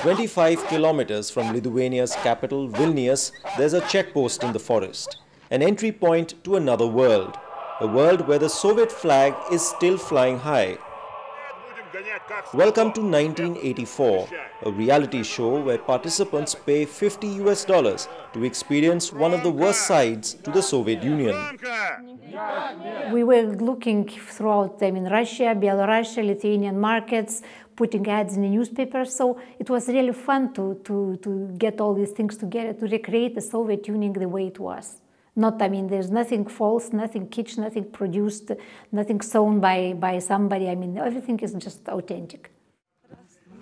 25 kilometers from Lithuania's capital, Vilnius, there's a checkpost in the forest, an entry point to another world, a world where the Soviet flag is still flying high. Welcome to 1984, a reality show where participants pay $50 to experience one of the worst sides to the Soviet Union. We were looking throughout, Russia, Belarus, Lithuanian markets, putting ads in the newspapers. So it was really fun to get all these things together, to recreate the Soviet Union the way it was. There's nothing false, nothing kitsch, nothing produced, nothing sewn by somebody. Everything is just authentic.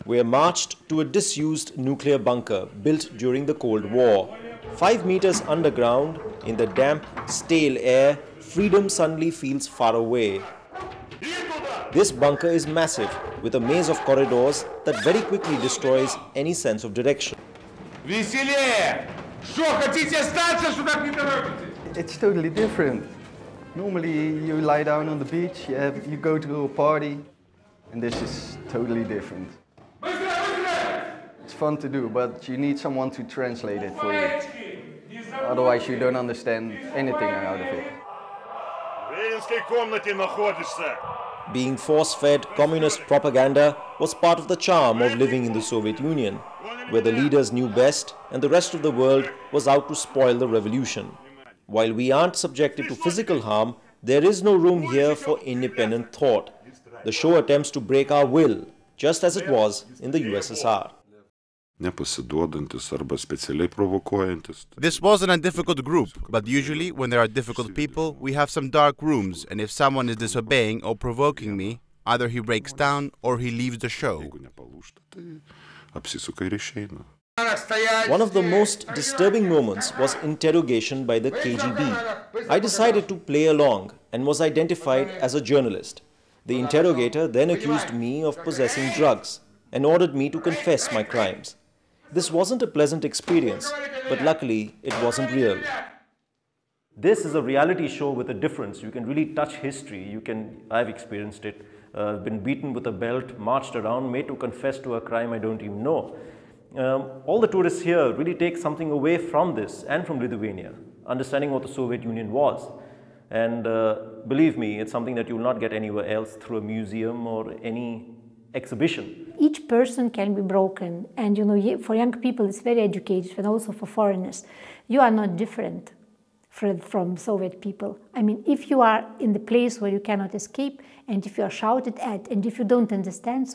We are marched to a disused nuclear bunker built during the Cold War. 5 meters underground, in the damp, stale air, freedom suddenly feels far away. This bunker is massive, with a maze of corridors that very quickly destroys any sense of direction. It's totally different. Normally you lie down on the beach, you go to a party, and this is totally different. It's fun to do, but you need someone to translate it for you. Otherwise you don't understand anything out of it. Being force-fed communist propaganda was part of the charm of living in the Soviet Union, where the leaders knew best and the rest of the world was out to spoil the revolution. While we aren't subjected to physical harm, there is no room here for independent thought. The show attempts to break our will, just as it was in the USSR. This wasn't a difficult group, but usually when there are difficult people, we have some dark rooms, and if someone is disobeying or provoking me, either he breaks down or he leaves the show. One of the most disturbing moments was interrogation by the KGB. I decided to play along and was identified as a journalist. The interrogator then accused me of possessing drugs and ordered me to confess my crimes. This wasn't a pleasant experience, but luckily it wasn't real. This is a reality show with a difference. You can really touch history. I've experienced it. Been beaten with a belt, marched around, made to confess to a crime I don't even know. All the tourists here really take something away from this and from Lithuania, understanding what the Soviet Union was. And believe me, it's something that you will not get anywhere else through a museum or any exhibition. Each person can be broken, and for young people it's very educated, and also for foreigners. You are not different from Soviet people. If you are in the place where you cannot escape, and if you are shouted at, and if you don't understand,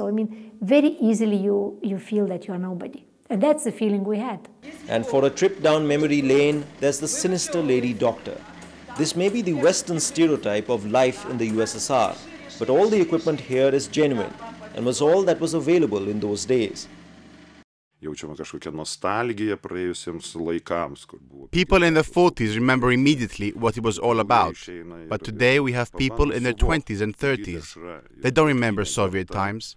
very easily you feel that you are nobody. And that's the feeling we had. And for a trip down memory lane, there's the sinister lady doctor. This may be the Western stereotype of life in the USSR, but all the equipment here is genuine and was all that was available in those days. People in the 40s remember immediately what it was all about, but today we have people in their 20s and 30s. They don't remember Soviet times.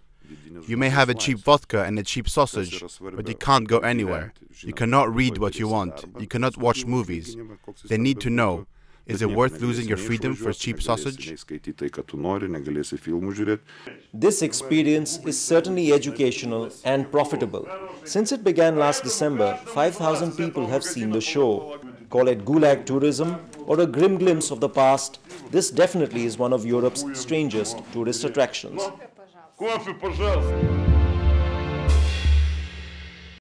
You may have a cheap vodka and a cheap sausage, but you can't go anywhere. You cannot read what you want. You cannot watch movies. They need to know. Is it worth losing your freedom for a cheap sausage? This experience is certainly educational and profitable. Since it began last December, 5,000 people have seen the show. Call it Gulag tourism or a grim glimpse of the past, this definitely is one of Europe's strangest tourist attractions. Кофе, пожалуйста.